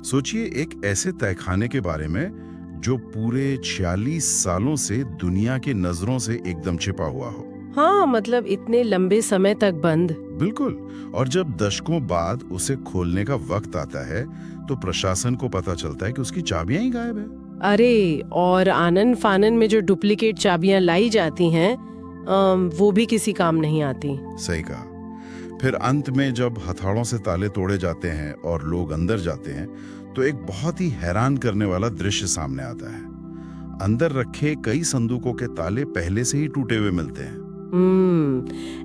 सोचिए एक ऐसे तहखाने के बारे में जो पूरे 46 सालों से दुनिया की नजरों से एकदम छिपा हुआ हो। हाँ, मतलब इतने लंबे समय तक बंद। बिल्कुल। और जब दशकों बाद उसे खोलने का वक्त आता है तो प्रशासन को पता चलता है कि उसकी चाबियां ही गायब है। अरे, और आनन फानन में जो डुप्लीकेट चाबियां लाई जाती हैं, वो भी किसी काम नहीं आती। सही कहा। फिर अंत में जब हथौड़ों से ताले तोड़े जाते हैं और लोग अंदर जाते हैं तो एक बहुत ही हैरान करने वाला दृश्य सामने आता है। अंदर रखे कई संदूकों के ताले पहले से ही टूटे हुए मिलते हैं।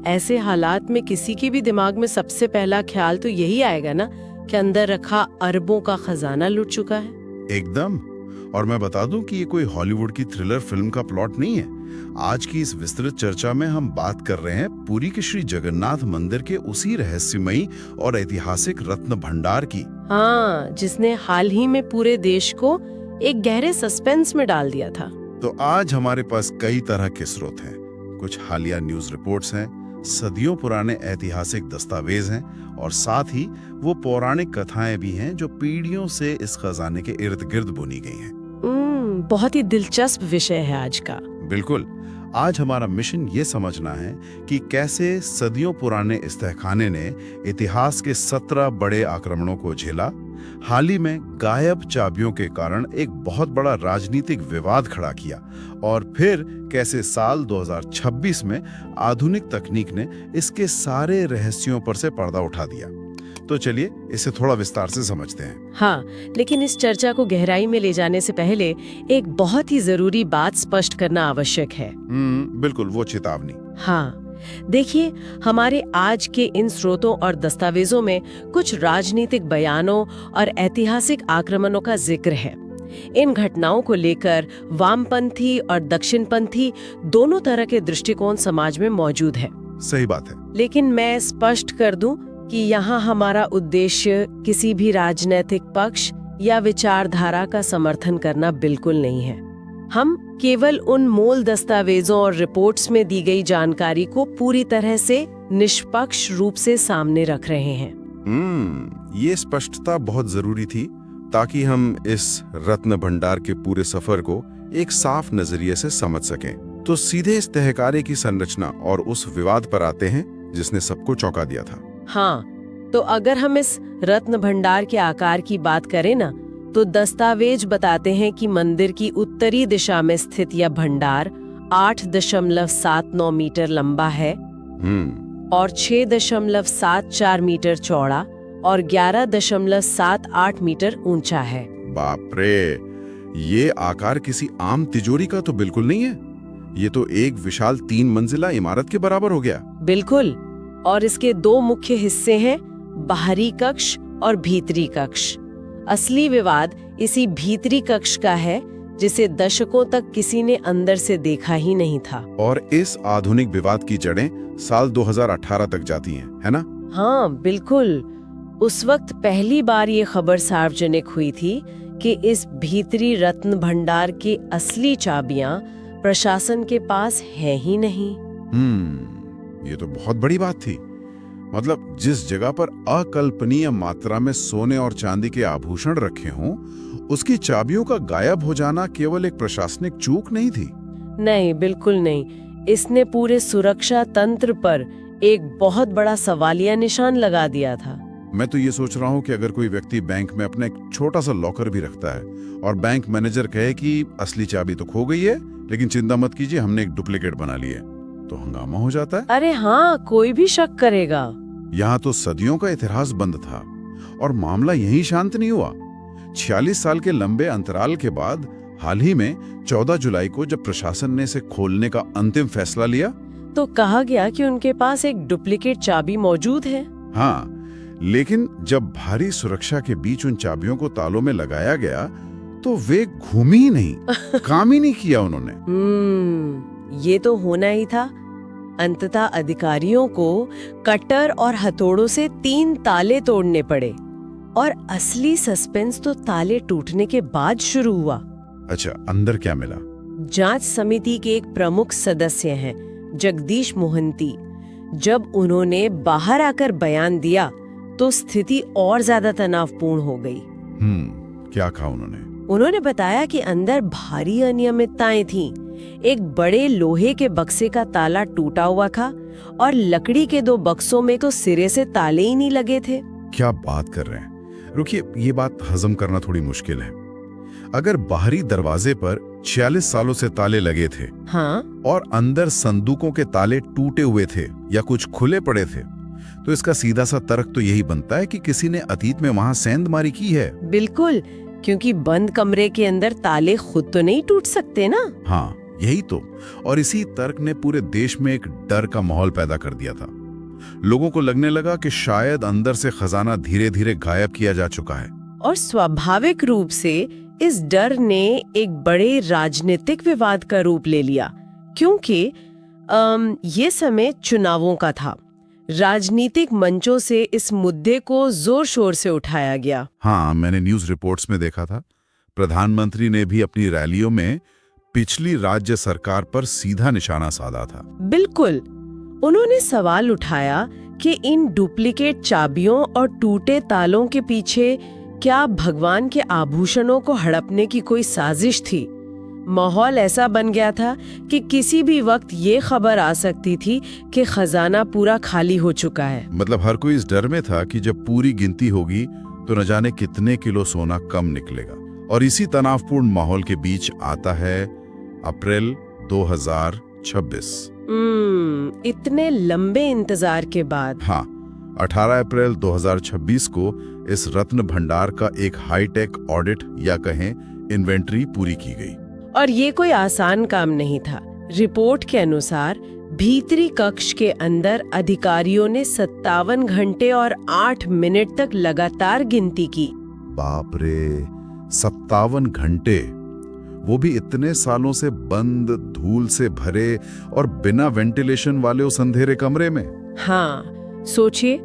ऐसे हालात में किसी के भी दिमाग में सबसे पहला ख्याल तो यही आएगा ना कि अंदर रखा अरबों का खजाना लुट चुका है। एकदम। और मैं बता दूं कि ये कोई हॉलीवुड की थ्रिलर फिल्म का प्लॉट नहीं है। आज की इस विस्तृत चर्चा में हम बात कर रहे हैं पुरी के श्री जगन्नाथ मंदिर के उसी रहस्यमयी और ऐतिहासिक रत्न भंडार की। हाँ, जिसने हाल ही में पूरे देश को एक गहरे सस्पेंस में डाल दिया था। तो आज हमारे पास कई तरह के स्रोत हैं। कुछ हालिया न्यूज रिपोर्ट्स हैं, सदियों पुराने ऐतिहासिक दस्तावेज हैं और साथ ही वो पौराणिक कथाएं भी हैं जो पीढ़ियों से इस खजाने के इर्द गिर्द बुनी गई हैं। बहुत ही दिलचस्प विषय है आज का। बिल्कुल। आज हमारा मिशन ये समझना है कि कैसे सदियों पुराने इस तहखाने ने इतिहास के 17 बड़े आक्रमणों को झेला, हाल ही में गायब चाबियों के कारण एक बहुत बड़ा राजनीतिक विवाद खड़ा किया और फिर कैसे साल 2026 में आधुनिक तकनीक ने इसके सारे रहस्यों पर से पर्दा उठा दिया। तो चलिए इसे थोड़ा विस्तार से समझते हैं। हाँ, लेकिन इस चर्चा को गहराई में ले जाने से पहले एक बहुत ही जरूरी बात स्पष्ट करना आवश्यक है। बिल्कुल, वो चेतावनी। हाँ, देखिए, हमारे आज के इन स्रोतों और दस्तावेजों में कुछ राजनीतिक बयानों और ऐतिहासिक आक्रमणों का जिक्र है। इन घटनाओं को लेकर वामपंथी और दक्षिणपंथी दोनों तरह के दृष्टिकोण समाज में मौजूद है। सही बात है। लेकिन मैं स्पष्ट कर दूं कि यहाँ हमारा उद्देश्य किसी भी राजनीतिक पक्ष या विचारधारा का समर्थन करना बिल्कुल नहीं है। हम केवल उन मूल दस्तावेजों और रिपोर्ट्स में दी गई जानकारी को पूरी तरह से निष्पक्ष रूप से सामने रख रहे हैं। ये स्पष्टता बहुत जरूरी थी ताकि हम इस रत्न भंडार के पूरे सफर को एक साफ नजरिए से समझ सकें। तो सीधे इस तहखाने की संरचना और उस विवाद पर आते हैं जिसने सबको चौंका दिया था। हाँ, तो अगर हम इस रत्न भंडार के आकार की बात करें ना, तो दस्तावेज बताते हैं कि मंदिर की उत्तरी दिशा में स्थित यह भंडार 8.79 मीटर लंबा है और 6.74 मीटर चौड़ा और 11.78 मीटर ऊंचा है। बाप रे, ये आकार किसी आम तिजोरी का तो बिल्कुल नहीं है। ये तो एक विशाल 3 मंजिला इमारत के बराबर हो गया। बिल्कुल। और इसके 2 मुख्य हिस्से हैं, बाहरी कक्ष और भीतरी कक्ष। असली विवाद इसी भीतरी कक्ष का है, जिसे दशकों तक किसी ने अंदर से देखा ही नहीं था। और इस आधुनिक विवाद की जड़ें साल 2018 तक जाती हैं, है ना? हाँ, बिल्कुल। उस वक्त पहली बार ये खबर सार्वजनिक हुई थी कि इस भीतरी रत्न भंडार की असली चाबियां प्रशासन के पास है ही नहीं। ये तो बहुत बड़ी बात थी। मतलब जिस जगह पर अकल्पनीय मात्रा में सोने और चांदी के आभूषण रखे हों, उसकी चाबियों का गायब हो जाना केवल एक प्रशासनिक चूक नहीं थी। नहीं, बिल्कुल नहीं। इसने पूरे सुरक्षा तंत्र पर एक बहुत बड़ा सवालिया निशान लगा दिया था। मैं तो ये सोच रहा हूँ कि अगर कोई व्यक्ति बैंक में अपना एक छोटा सा लॉकर भी रखता है और बैंक मैनेजर कहे कि असली चाबी तो खो गई है, लेकिन चिंता मत कीजिए, हमने एक डुप्लीकेट बना ली है, तो हंगामा हो जाता है। अरे हाँ, कोई भी शक करेगा। यहाँ तो सदियों का इतिहास बंद था और मामला यहीं शांत नहीं हुआ। 46 साल के लंबे अंतराल के बाद हाल ही में 14 जुलाई को जब प्रशासन ने इसे खोलने का अंतिम फैसला लिया, तो कहा गया कि उनके पास एक डुप्लीकेट चाबी मौजूद है। हाँ, लेकिन जब भारी सुरक्षा के बीच उन चाबियों को तालों में लगाया गया तो वे घूमी ही नहीं, काम ही नहीं किया उन्होंने। ये तो होना ही था। अंततः अधिकारियों को कटर और हथौड़ों से 3 ताले तोड़ने पड़े और असली सस्पेंस तो ताले टूटने के बाद शुरू हुआ। अच्छा, अंदर क्या मिला? जांच समिति के एक प्रमुख सदस्य हैं, जगदीश मोहंती। जब उन्होंने बाहर आकर बयान दिया तो स्थिति और ज्यादा तनावपूर्ण हो गई। क्या कहा उन्होंने? उन्होंने बताया कि अंदर भारी अनियमितताएं थीं। एक बड़े लोहे के बक्से का ताला टूटा हुआ था और लकड़ी के 2 बक्सों में तो सिरे से ताले ही नहीं लगे थे। क्या बात कर रहे हैं? रुकिए, ये बात हजम करना थोड़ी मुश्किल है। अगर बाहरी दरवाजे पर 46 सालों से ताले लगे थे, हाँ, और अंदर संदूकों के ताले टूटे हुए थे या कुछ खुले पड़े थे, तो इसका सीधा सा तर्क तो यही बनता है कि किसी ने अतीत में वहां सेंधमारी की है। बिल्कुल, क्योंकि बंद कमरे के अंदर ताले खुद तो नहीं टूट सकते ना। हाँ, यही तो। और इसी तर्क ने पूरे देश में एक डर का माहौल पैदा कर दिया था। लोगों को लगने लगा कि शायद अंदर से खजाना धीरे धीरे गायब किया जा चुका है। और स्वाभाविक रूप से इस डर ने एक बड़े राजनीतिक विवाद का रूप ले लिया, क्योंकि ये समय चुनावों का था। राजनीतिक मंचों से इस मुद्दे को जोर शोर से उठाया गया। हाँ, मैंने न्यूज रिपोर्ट्स में देखा था। प्रधानमंत्री ने भी अपनी रैलियों में पिछली राज्य सरकार पर सीधा निशाना साधा था। बिल्कुल, उन्होंने सवाल उठाया कि इन डुप्लीकेट चाबियों और टूटे तालों के पीछे क्या भगवान के आभूषणों को हड़पने की कोई साजिश थी। माहौल ऐसा बन गया था कि किसी भी वक्त ये खबर आ सकती थी कि खजाना पूरा खाली हो चुका है। मतलब हर कोई इस डर में था कि जब पूरी गिनती होगी तो न जाने कितने किलो सोना कम निकलेगा। और इसी तनावपूर्ण माहौल के बीच आता है अप्रैल 2026। इतने लंबे इंतजार के बाद। हाँ, 18 अप्रैल 2026 को इस रत्न भंडार का एक हाईटेक ऑडिट या कहें इन्वेंटरी पूरी की गई। और ये कोई आसान काम नहीं था। रिपोर्ट के अनुसार भीतरी कक्ष के अंदर अधिकारियों ने 57 घंटे और 8 मिनट तक लगातार गिनती की। बाप रे, 57 घंटे! वो भी इतने सालों से बंद, धूल से भरे और बिना वेंटिलेशन वाले उस अंधेरे कमरे में। हाँ, सोचिए,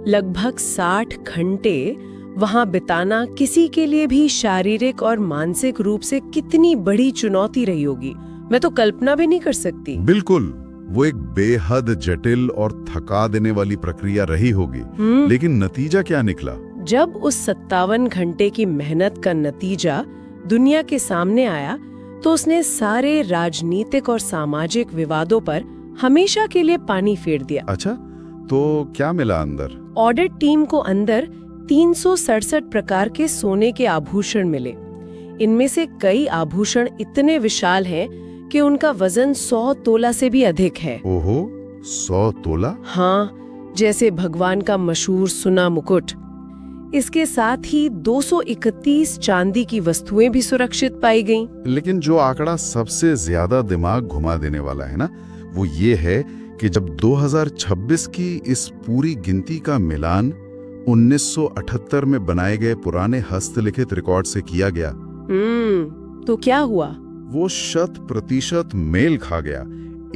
लगभग 60 घंटे वहां बिताना किसी के लिए भी शारीरिक और मानसिक रूप से कितनी बड़ी चुनौती रही होगी, मैं तो कल्पना भी नहीं कर सकती। बिल्कुल, वो एक बेहद जटिल और थका देने वाली प्रक्रिया रही होगी। लेकिन नतीजा क्या निकला? जब उस 57 घंटे की मेहनत का नतीजा दुनिया के सामने आया, तो उसने सारे राजनीतिक और सामाजिक विवादों पर हमेशा के लिए पानी फेर दिया। अच्छा, तो क्या मिला अंदर? ऑडिट टीम को अंदर 367 प्रकार के सोने के आभूषण मिले। इनमें से कई आभूषण इतने विशाल हैं कि उनका वजन 100 तोला से भी अधिक है। ओहो, 100 तोला? हाँ, जैसे भगवान का मशहूर सुना मुकुट। इसके साथ ही 231 चांदी की वस्तुएं भी सुरक्षित पाई गईं। लेकिन जो आंकड़ा सबसे ज्यादा दिमाग घुमा देने वाला है ना, वो ये है कि जब 2026 की इस पूरी गिनती का मिलान 1978 में बनाए गए पुराने हस्तलिखित रिकॉर्ड से किया गया, तो क्या हुआ? वो 100% मेल खा गया।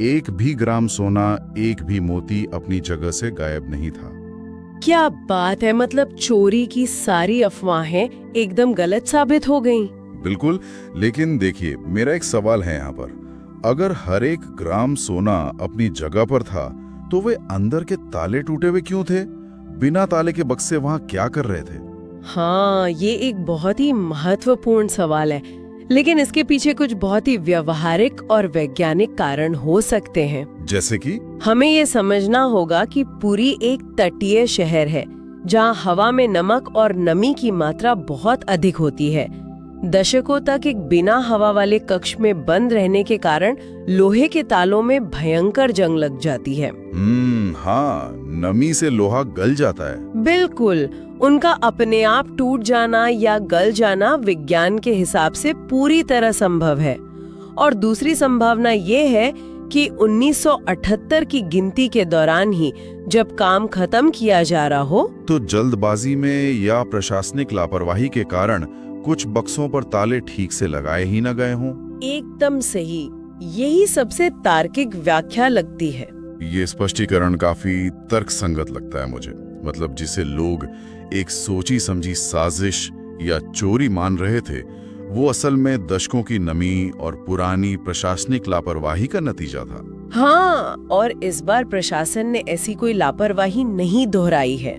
एक भी ग्राम सोना, एक भी मोती अपनी जगह से गायब नहीं था। क्या बात है, मतलब चोरी की सारी अफवाहें एकदम गलत साबित हो गईं। बिल्कुल, लेकिन देखिए, मेरा एक सवाल है यहाँ पर। अगर हर एक ग्राम सोना अपनी जगह पर था, तो वे अंदर के ताले टूटे हुए क्यों थे? बिना ताले के बक्से वहां क्या कर रहे थे? हाँ, ये एक बहुत ही महत्वपूर्ण सवाल है, लेकिन इसके पीछे कुछ बहुत ही व्यवहारिक और वैज्ञानिक कारण हो सकते हैं। जैसे कि? हमें ये समझना होगा कि पुरी एक तटीय शहर है, जहाँ हवा में नमक और नमी की मात्रा बहुत अधिक होती है। दशकों तक एक बिना हवा वाले कक्ष में बंद रहने के कारण लोहे के तालों में भयंकर जंग लग जाती है। हाँ, नमी से लोहा गल जाता है। बिल्कुल, उनका अपने आप टूट जाना या गल जाना विज्ञान के हिसाब से पूरी तरह संभव है। और दूसरी संभावना ये है कि 1978 की गिनती के दौरान ही जब काम खत्म किया जा रहा हो, तो जल्दबाजी में या प्रशासनिक लापरवाही के कारण कुछ बक्सों पर ताले ठीक से लगाए ही न गए हों। एकदम सही, यही सबसे तार्किक व्याख्या लगती है। ये स्पष्टीकरण काफी तर्कसंगत लगता है मुझे। मतलब जिसे लोग एक सोची समझी साजिश या चोरी मान रहे थे, वो असल में दशकों की नमी और पुरानी प्रशासनिक लापरवाही का नतीजा था। हाँ, और इस बार प्रशासन ने ऐसी कोई लापरवाही नहीं दोहराई है।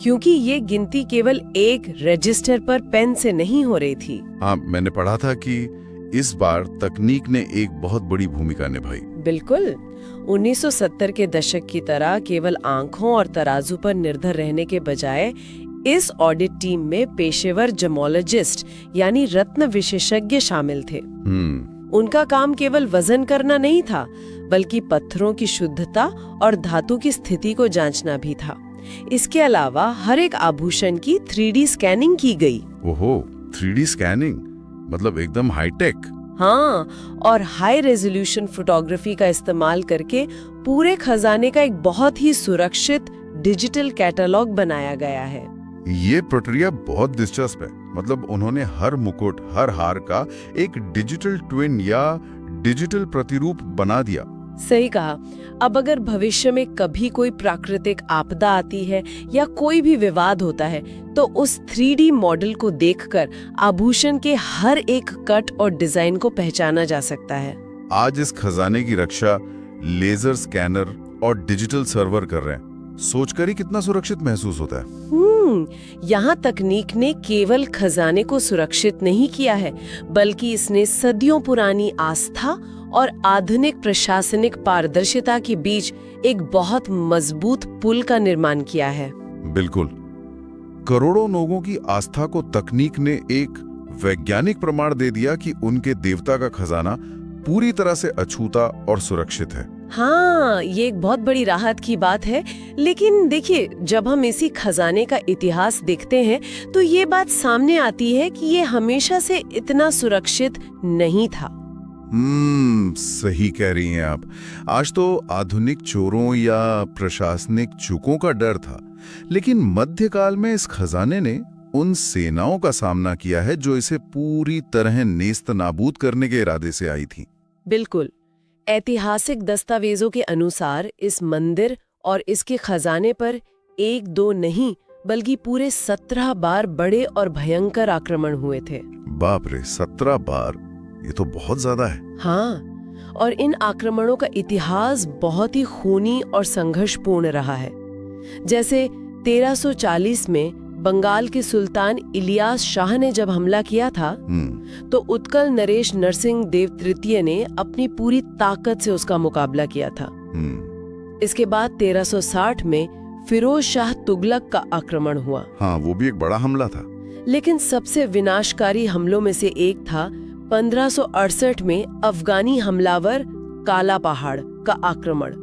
क्योंकि ये गिनती केवल एक रजिस्टर पर पेन से नहीं हो रही थी। हाँ, मैंने पढ़ा था कि इस बार तकनीक ने एक बहुत बड़ी भूमिका निभाई। बिल्कुल। 1970 के दशक की तरह केवल आंखों और तराजू पर निर्भर रहने के बजाय इस ऑडिट टीम में पेशेवर जेमोलॉजिस्ट यानी रत्न विशेषज्ञ शामिल थे। उनका काम केवल वजन करना नहीं था, बल्कि पत्थरों की शुद्धता और धातु की स्थिति को जांचना भी था। इसके अलावा हर एक आभूषण की 3D स्कैनिंग की गई। ओहो, 3D स्कैनिंग मतलब एकदम हाईटेक। हाँ, और हाई रेजोल्यूशन फोटोग्राफी का इस्तेमाल करके पूरे खजाने का एक बहुत ही सुरक्षित डिजिटल कैटलॉग बनाया गया है। ये प्रक्रिया बहुत दिलचस्प है। मतलब उन्होंने हर मुकुट, हर हार का एक डिजिटल ट्विन या डिजिटल प्रतिरूप बना दिया। सही कहा। अब अगर भविष्य में कभी कोई प्राकृतिक आपदा आती है या कोई भी विवाद होता है, तो उस 3D मॉडल को देखकर आभूषण के हर एक कट और डिजाइन को पहचाना जा सकता है। आज इस खजाने की रक्षा लेजर स्कैनर और डिजिटल सर्वर कर रहे हैं। सोचकर ही कितना सुरक्षित महसूस होता है। यहाँ तकनीक ने केवल खजाने को सुरक्षित नहीं किया है, बल्कि इसने सदियों पुरानी आस्था और आधुनिक प्रशासनिक पारदर्शिता के बीच एक बहुत मजबूत पुल का निर्माण किया है। बिल्कुल। करोड़ों लोगों की आस्था को तकनीक ने एक वैज्ञानिक प्रमाण दे दिया कि उनके देवता का खजाना पूरी तरह से अछूता और सुरक्षित है। हाँ, ये एक बहुत बड़ी राहत की बात है। लेकिन देखिए, जब हम इसी खजाने का इतिहास देखते हैं, तो ये बात सामने आती है कि ये हमेशा से इतना सुरक्षित नहीं था। सही कह रही हैं आप। आज तो आधुनिक चोरों या प्रशासनिक चूकों का डर था, लेकिन मध्यकाल में इस खजाने ने उन सेनाओं का सामना किया है जो इसे पूरी तरह नेस्त नाबूद करने के इरादे से आई थी। बिल्कुल। ऐतिहासिक दस्तावेजों के अनुसार इस मंदिर और इसके खजाने पर एक दो नहीं, बल्कि पूरे 17 बार बड़े और भयंकर आक्रमण हुए थे। बाप रे, 17 बार! ये तो बहुत ज्यादा है। हाँ, और इन आक्रमणों का इतिहास बहुत ही खूनी और संघर्षपूर्ण रहा है। जैसे 1340 में बंगाल के सुल्तान इलियास शाह ने जब हमला किया था, तो उत्कल नरेश नरसिंह देव तृतीय ने अपनी पूरी ताकत से उसका मुकाबला किया था। इसके बाद 1360 में फिरोज शाह तुगलक का आक्रमण हुआ। हाँ, वो भी एक बड़ा हमला था। लेकिन सबसे विनाशकारी हमलों में से एक था 1568 में अफगानी हमलावर काला पहाड़ का आक्रमण।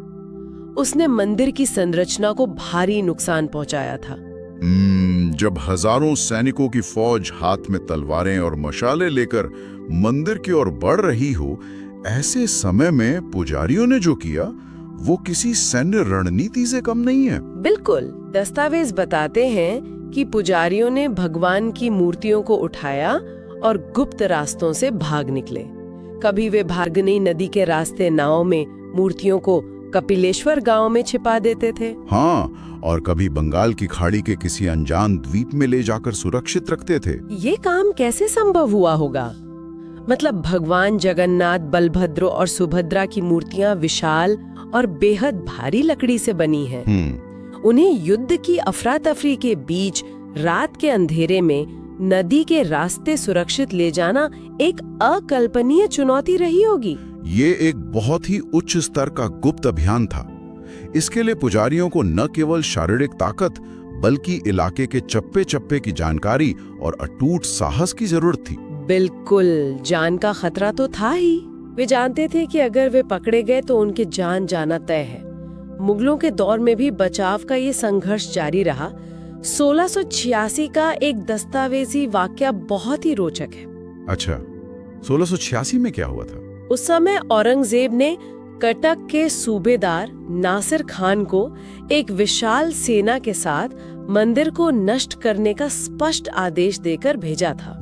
उसने मंदिर की संरचना को भारी नुकसान पहुंचाया था। जब हजारों सैनिकों की फौज हाथ में तलवारें और मशाले लेकर मंदिर की ओर बढ़ रही हो, ऐसे समय में पुजारियों ने जो किया वो किसी सैन्य रणनीति से कम नहीं है। बिल्कुल। दस्तावेज बताते हैं कि पुजारियों ने भगवान की मूर्तियों को उठाया और गुप्त रास्तों से भाग निकले। कभी वे भागनी नदी के रास्ते नाव में मूर्तियों को कपिलेश्वर गांव में छिपा देते थे। हाँ, और कभी बंगाल की खाड़ी के किसी अनजान द्वीप में ले जाकर सुरक्षित रखते थे। ये काम कैसे संभव हुआ होगा? मतलब भगवान जगन्नाथ, बलभद्र और सुभद्रा की मूर्तियां विशाल और बेहद भारी लकड़ी से बनी हैं। उन्हें युद्ध की अफरा तफरी के बीच रात के अंधेरे में नदी के रास्ते सुरक्षित ले जाना एक अकल्पनीय चुनौती रही होगी। ये एक बहुत ही उच्च स्तर का गुप्त अभियान था। इसके लिए पुजारियों को न केवल शारीरिक ताकत, बल्कि इलाके के चप्पे चप्पे की जानकारी और अटूट साहस की जरूरत थी। बिल्कुल, जान का खतरा तो था ही। वे जानते थे कि अगर वे पकड़े गए तो उनके जान जाना तय है। मुगलों के दौर में भी बचाव का ये संघर्ष जारी रहा। 1686 का एक दस्तावेजी वाकया बहुत ही रोचक है। अच्छा, 1686 में क्या हुआ था? उस समय औरंगजेब ने कटक के सूबेदार नासिर खान को एक विशाल सेना के साथ मंदिर को नष्ट करने का स्पष्ट आदेश देकर भेजा था।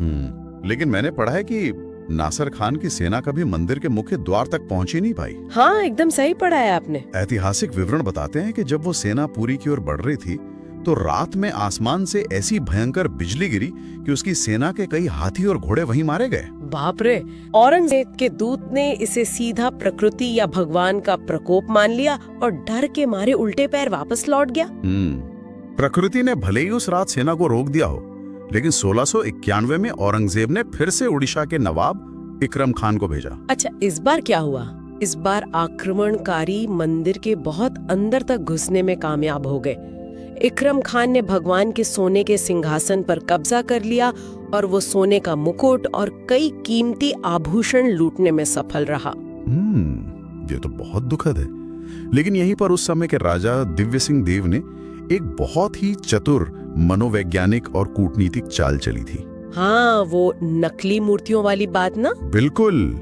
लेकिन मैंने पढ़ा है कि नासिर खान की सेना कभी मंदिर के मुख्य द्वार तक पहुंची नहीं पाई। हाँ, एकदम सही पढ़ा है आपने। ऐतिहासिक विवरण बताते हैं कि जब वो सेना पुरी की ओर बढ़ रही थी, तो रात में आसमान से ऐसी भयंकर बिजली गिरी कि उसकी सेना के कई हाथी और घोड़े वहीं मारे गए। बाप रे! औरंगजेब के दूत ने इसे सीधा प्रकृति या भगवान का प्रकोप मान लिया और डर के मारे उल्टे पैर वापस लौट गया। प्रकृति ने भले ही उस रात सेना को रोक दिया हो, लेकिन 1691 में औरंगजेब ने फिर से उड़ीसा के नवाब इकरम खान को भेजा। अच्छा, इस बार क्या हुआ? इस बार आक्रमणकारी मंदिर के बहुत अंदर तक घुसने में कामयाब हो गए। इकरम खान ने भगवान के सोने के सिंहासन पर कब्जा कर लिया और वो सोने का मुकुट और कई कीमती आभूषण लूटने में सफल रहा। ये तो बहुत दुखद है। लेकिन यहीं पर उस समय के राजा दिव्य सिंह देव ने एक बहुत ही चतुर मनोवैज्ञानिक और कूटनीतिक चाल चली थी। हाँ, वो नकली मूर्तियों वाली बात ना? बिल्कुल।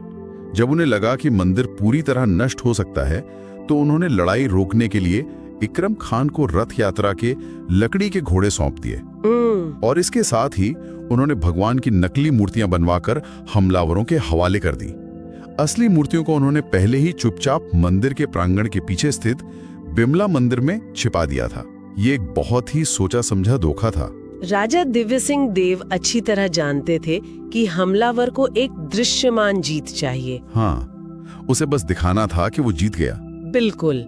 जब उन्हें लगा कि मंदिर पूरी तरह नष्ट हो सकता है, तो उन्होंने लड़ाई रोकने के लिए इकरम खान को रथ यात्रा के लकड़ी के घोड़े सौंप दिए और इसके साथ ही उन्होंने भगवान की नकली मूर्तियां बनवाकर हमलावरों के हवाले कर दी। असली मूर्तियों को उन्होंने पहले ही चुपचाप मंदिर के प्रांगण के पीछे स्थित बिमला मंदिर में छिपा दिया था। ये एक बहुत ही सोचा समझा धोखा था। राजा दिव्य सिंह देव अच्छी तरह जानते थे कि हमलावर को एक दृश्यमान जीत चाहिए। हाँ, उसे बस दिखाना था कि वो जीत गया। बिल्कुल।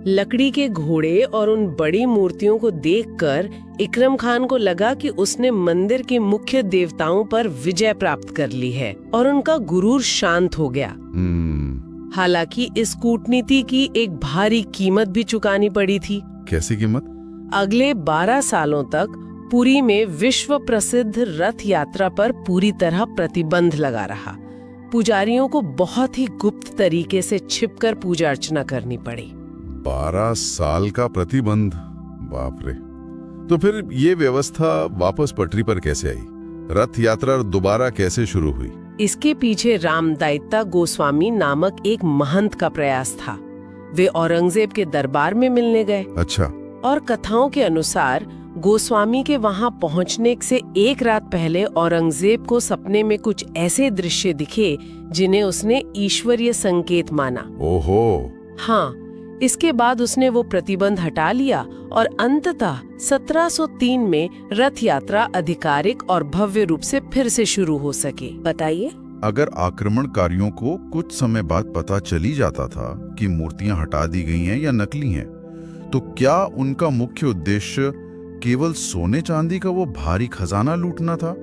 लकड़ी के घोड़े और उन बड़ी मूर्तियों को देखकर इकरम खान को लगा कि उसने मंदिर के मुख्य देवताओं पर विजय प्राप्त कर ली है और उनका गुरूर शांत हो गया। हालांकि इस कूटनीति की एक भारी कीमत भी चुकानी पड़ी थी। कैसी कीमत? अगले 12 सालों तक पुरी में विश्व प्रसिद्ध रथ यात्रा पर पूरी तरह प्रतिबंध लगा रहा। पुजारियों को बहुत ही गुप्त तरीके से छिपकर पूजा अर्चना करनी पड़ी। 12 साल का प्रतिबंध, बाप रे। तो फिर ये व्यवस्था वापस पटरी पर कैसे आई? रथ यात्रा दोबारा कैसे शुरू हुई? इसके पीछे रामदायिता गोस्वामी नामक एक महंत का प्रयास था। वे औरंगजेब के दरबार में मिलने गए। अच्छा। और कथाओं के अनुसार गोस्वामी के वहां पहुंचने से एक रात पहले औरंगजेब को सपने में कुछ ऐसे दृश्य दिखे जिन्हें उसने ईश्वरीय संकेत माना। ओहो। हाँ, इसके बाद उसने वो प्रतिबंध हटा लिया और अंततः 1703 में रथ यात्रा आधिकारिक और भव्य रूप से फिर से शुरू हो सके। बताइए। अगर आक्रमणकारियों को कुछ समय बाद पता चली जाता था कि मूर्तियां हटा दी गई हैं या नकली हैं, तो क्या उनका मुख्य उद्देश्य केवल सोने चांदी का वो भारी खजाना लूटना था,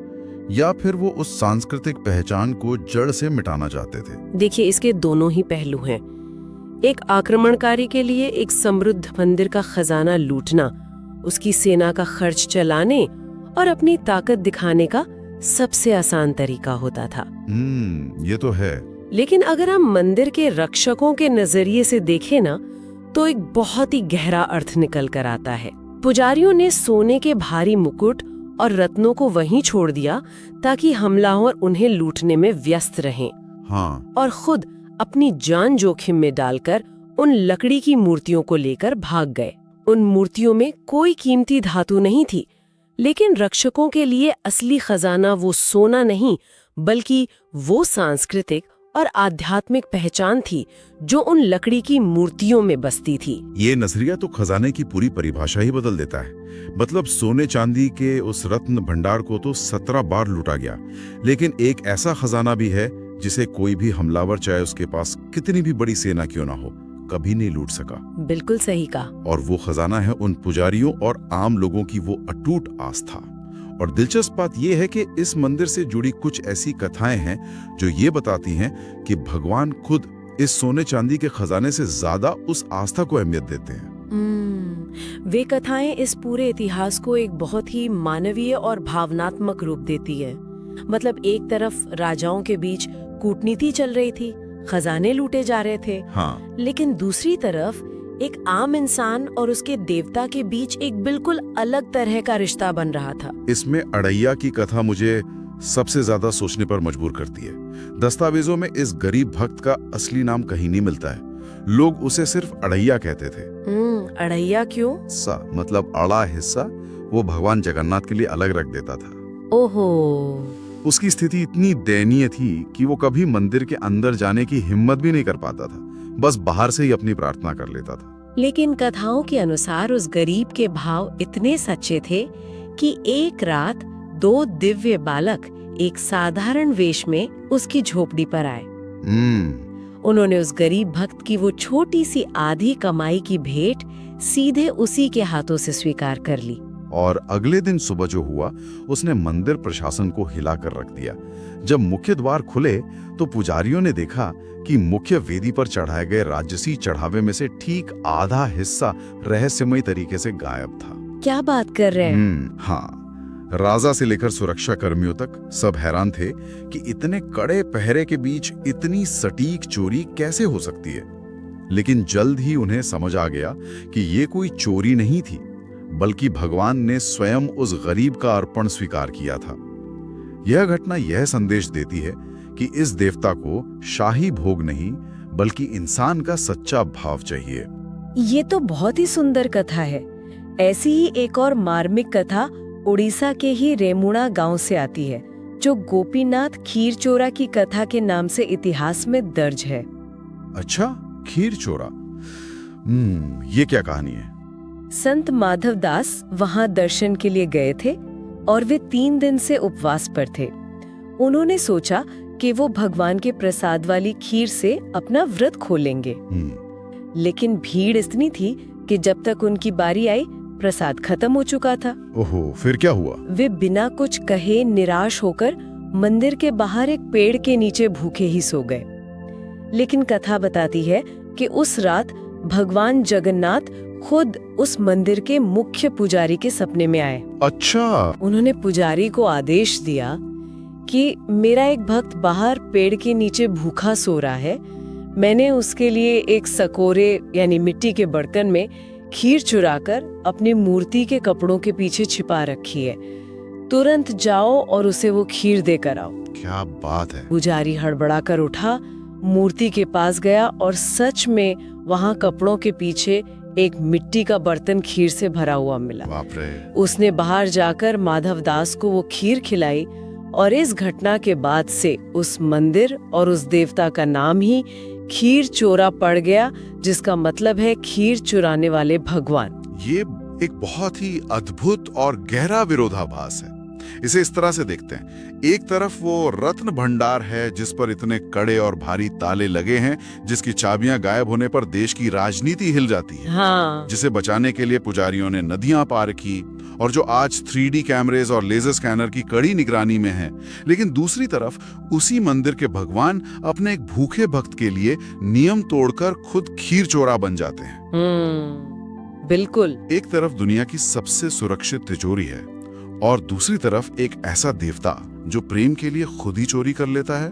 या फिर वो उस सांस्कृतिक पहचान को जड़ से मिटाना चाहते थे? देखिए, इसके दोनों ही पहलू हैं। एक आक्रमणकारी के लिए एक समृद्ध मंदिर का खजाना लूटना उसकी सेना का खर्च चलाने और अपनी ताकत दिखाने का सबसे आसान तरीका होता था। ये तो है। लेकिन अगर हम मंदिर के रक्षकों के नजरिए से देखें ना, तो एक बहुत ही गहरा अर्थ निकल कर आता है। पुजारियों ने सोने के भारी मुकुट और रत्नों को वहीं छोड़ दिया ताकि हमलावर उन्हें लूटने में व्यस्त रहें। हाँ। और खुद अपनी जान जोखिम में डालकर उन लकड़ी की मूर्तियों को लेकर भाग गए। उन मूर्तियों में कोई कीमती धातु नहीं थी, लेकिन रक्षकों के लिए असली खजाना वो सोना नहीं, बल्कि वो सांस्कृतिक और आध्यात्मिक पहचान थी जो उन लकड़ी की मूर्तियों में बसती थी। ये नजरिया तो खजाने की पूरी परिभाषा ही बदल देता है। मतलब सोने चांदी के उस रत्न भंडार को तो 17 बार लूटा गया, लेकिन एक ऐसा खजाना भी है जिसे कोई भी हमलावर, चाहे उसके पास कितनी भी बड़ी सेना क्यों ना हो, कभी नहीं लूट सका। बिल्कुल सही कहा। और वो खजाना है उन पुजारियों और आम लोगों की वो अटूट आस्था। और दिलचस्प बात यह है कि इस मंदिर से जुड़ी कुछ ऐसी कथाएं हैं जो ये बताती हैं कि भगवान खुद इस सोने चांदी के खजाने से ज्यादा उस आस्था को अहमियत देते हैं। वे कथाएं इस पूरे इतिहास को एक बहुत ही मानवीय और भावनात्मक रूप देती है। मतलब एक तरफ राजाओं के बीच कूटनीति चल रही थी, खजाने लूटे जा रहे थे। हाँ। लेकिन दूसरी तरफ एक आम इंसान और उसके देवता के बीच एक बिल्कुल अलग तरह का रिश्ता बन रहा था। इसमें अड़ैया की कथा मुझे सबसे ज्यादा सोचने पर मजबूर करती है। दस्तावेजों में इस गरीब भक्त का असली नाम कहीं नहीं मिलता है। लोग उसे सिर्फ अड़ैया कहते थे। अड़ैया क्यों? सा मतलब अड़ा हिस्सा वो भगवान जगन्नाथ के लिए अलग रख देता था। ओहो। उसकी स्थिति इतनी दयनीय थी कि वो कभी मंदिर के अंदर जाने की हिम्मत भी नहीं कर पाता था, बस बाहर से ही अपनी प्रार्थना कर लेता था। लेकिन कथाओं के अनुसार उस गरीब के भाव इतने सच्चे थे कि एक रात 2 दिव्य बालक एक साधारण वेश में उसकी झोपड़ी पर आए। उन्होंने उस गरीब भक्त की वो छोटी सी आधी कमाई की भेंट सीधे उसी के हाथों से स्वीकार कर ली। और अगले दिन सुबह जो हुआ, उसने मंदिर प्रशासन को हिलाकर रख दिया। जब मुख्य द्वार खुले तो पुजारियों ने देखा कि मुख्य वेदी पर चढ़ाए गए राजसी चढ़ावे में से ठीक आधा हिस्सा रहस्यमयी तरीके से गायब था। क्या बात कर रहे हैं? हाँ, राजा से लेकर सुरक्षा कर्मियों तक सब हैरान थे कि इतने कड़े पहरे के बीच इतनी सटीक चोरी कैसे हो सकती है। लेकिन जल्द ही उन्हें समझ आ गया कि ये कोई चोरी नहीं थी, बल्कि भगवान ने स्वयं उस गरीब का अर्पण स्वीकार किया था। यह घटना यह संदेश देती है कि इस देवता को शाही भोग नहीं, बल्कि इंसान का सच्चा भाव चाहिए। ये तो बहुत ही सुंदर कथा है। ऐसी ही एक और मार्मिक कथा उड़ीसा के ही रेमुणा गांव से आती है, जो गोपीनाथ खीरचोरा की कथा के नाम से इतिहास में दर्ज है। अच्छा, खीरचोरा। ये क्या कहानी है? संत माधवदास वहां दर्शन के लिए गए थे और वे 3 दिन से उपवास पर थे। उन्होंने सोचा कि वो भगवान के प्रसाद वाली खीर से अपना व्रत खोलेंगे। लेकिन भीड़ इतनी थी कि जब तक उनकी बारी आई, प्रसाद खत्म हो चुका था। ओहो, फिर क्या हुआ? वे बिना कुछ कहे निराश होकर मंदिर के बाहर एक पेड़ के नीचे भूखे ही सो गए। लेकिन कथा बताती है कि उस रात भगवान जगन्नाथ खुद उस मंदिर के मुख्य पुजारी के सपने में आए। अच्छा। उन्होंने पुजारी को आदेश दिया कि मेरा एक भक्त बाहर पेड़ के नीचे भूखा सो रहा है, मैंने उसके लिए एक सकोरे यानी मिट्टी के बर्तन में खीर चुराकर अपनी मूर्ति के कपड़ों के पीछे छिपा रखी है, तुरंत जाओ और उसे वो खीर देकर आओ। क्या बात है। पुजारी हड़बड़ाकर उठा, मूर्ति के पास गया और सच में वहां कपड़ों के पीछे एक मिट्टी का बर्तन खीर से भरा हुआ मिला। बाप रे। उसने बाहर जाकर माधवदास को वो खीर खिलाई और इस घटना के बाद से उस मंदिर और उस देवता का नाम ही खीर चोरा पड़ गया, जिसका मतलब है खीर चुराने वाले भगवान। ये एक बहुत ही अद्भुत और गहरा विरोधाभास है। इसे इस तरह से देखते हैं, एक तरफ वो रत्न भंडार है जिस पर इतने कड़े और भारी ताले लगे हैं, जिसकी चाबियां गायब होने पर देश की राजनीति हिल जाती है। हाँ। जिसे बचाने के लिए पुजारियों ने नदियां पार की और जो आज 3D कैमरेज और लेजर स्कैनर की कड़ी निगरानी में है। लेकिन दूसरी तरफ उसी मंदिर के भगवान अपने एक भूखे भक्त के लिए नियम तोड़कर खुद खीर चोरा बन जाते हैं। बिल्कुल। एक तरफ दुनिया की सबसे सुरक्षित तिजोरी है और दूसरी तरफ एक ऐसा देवता जो प्रेम के लिए खुद ही चोरी कर लेता है।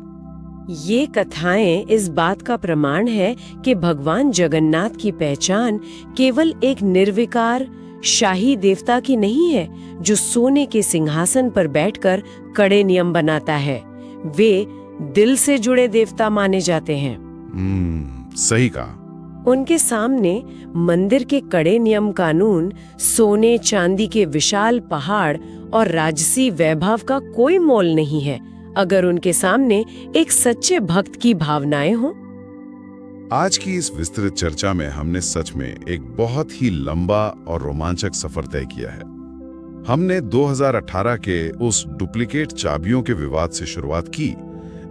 ये कथाएं इस बात का प्रमाण है कि भगवान जगन्नाथ की पहचान केवल एक निर्विकार शाही देवता की नहीं है जो सोने के सिंहासन पर बैठकर कड़े नियम बनाता है। वे दिल से जुड़े देवता माने जाते हैं। सही कहा। उनके सामने मंदिर के कड़े नियम कानून, सोने चांदी के विशाल पहाड़ और राजसी वैभव का कोई मोल नहीं है, अगर उनके सामने एक सच्चे भक्त की भावनाएं हों। आज की इस विस्तृत चर्चा में हमने सच में एक बहुत ही लंबा और रोमांचक सफर तय किया है। हमने 2018 के उस डुप्लीकेट चाबियों के विवाद से शुरुआत की,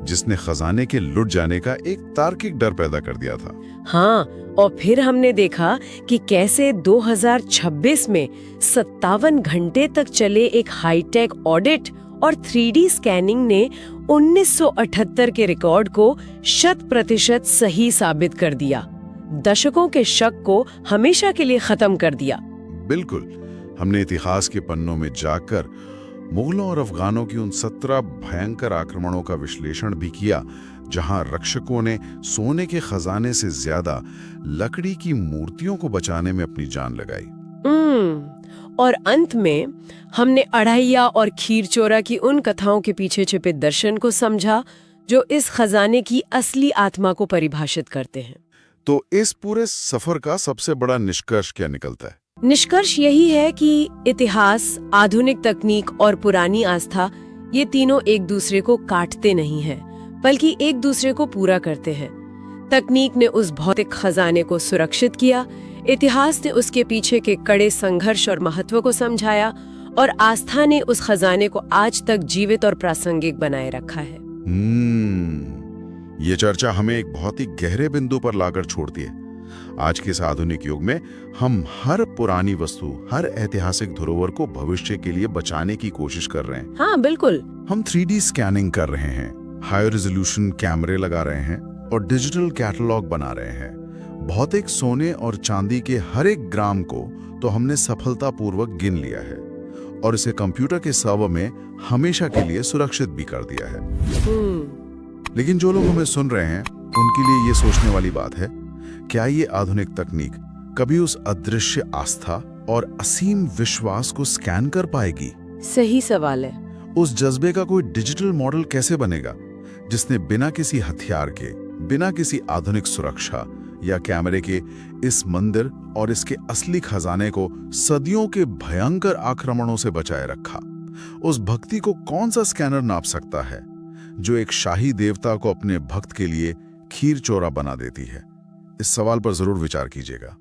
जिसने खजाने के लुट जाने का एक तार्किक डर पैदा कर दिया था। हाँ, और फिर हमने देखा कि कैसे 2026 में 57 घंटे तक चले एक हाईटेक ऑडिट और 3D स्कैनिंग ने 1978 के रिकॉर्ड को 100% सही साबित कर दिया, दशकों के शक को हमेशा के लिए खत्म कर दिया। बिल्कुल। हमने इतिहास के पन्नों में जाकर मुगलों और अफगानों की उन 17 भयंकर आक्रमणों का विश्लेषण भी किया, जहां रक्षकों ने सोने के खजाने से ज्यादा लकड़ी की मूर्तियों को बचाने में अपनी जान लगाई। और अंत में हमने अढ़ैया और खीर चोरा की उन कथाओं के पीछे छिपे दर्शन को समझा, जो इस खजाने की असली आत्मा को परिभाषित करते हैं। तो इस पूरे सफर का सबसे बड़ा निष्कर्ष क्या निकलता है? निष्कर्ष यही है कि इतिहास, आधुनिक तकनीक और पुरानी आस्था, ये तीनों एक दूसरे को काटते नहीं हैं, बल्कि एक दूसरे को पूरा करते हैं। तकनीक ने उस भौतिक खजाने को सुरक्षित किया, इतिहास ने उसके पीछे के कड़े संघर्ष और महत्व को समझाया, और आस्था ने उस खजाने को आज तक जीवित और प्रासंगिक बनाए रखा है। ये चर्चा हमें एक बहुत ही गहरे बिंदु पर लाकर छोड़ती है। आज के इस आधुनिक युग में हम हर पुरानी वस्तु, हर ऐतिहासिक धरोहर को भविष्य के लिए बचाने की कोशिश कर रहे हैं। हाँ बिल्कुल। हम 3D स्कैनिंग कर रहे हैं, हाई रेजोल्यूशन कैमरे लगा रहे हैं और डिजिटल कैटलॉग बना रहे हैं। भौतिक सोने और चांदी के हर एक ग्राम को तो हमने सफलतापूर्वक गिन लिया है और इसे कंप्यूटर के सर्वर में हमेशा के लिए सुरक्षित भी कर दिया है। लेकिन जो लोग हमें सुन रहे हैं उनके लिए ये सोचने वाली बात है, क्या ये आधुनिक तकनीक कभी उस अदृश्य आस्था और असीम विश्वास को स्कैन कर पाएगी? सही सवाल है। उस जज्बे का कोई डिजिटल मॉडल कैसे बनेगा जिसने बिना किसी हथियार के, बिना किसी आधुनिक सुरक्षा या कैमरे के इस मंदिर और इसके असली खजाने को सदियों के भयंकर आक्रमणों से बचाए रखा? उस भक्ति को कौन सा स्कैनर नाप सकता है जो एक शाही देवता को अपने भक्त के लिए खीर चोरा बना देती है? इस सवाल पर जरूर विचार कीजिएगा।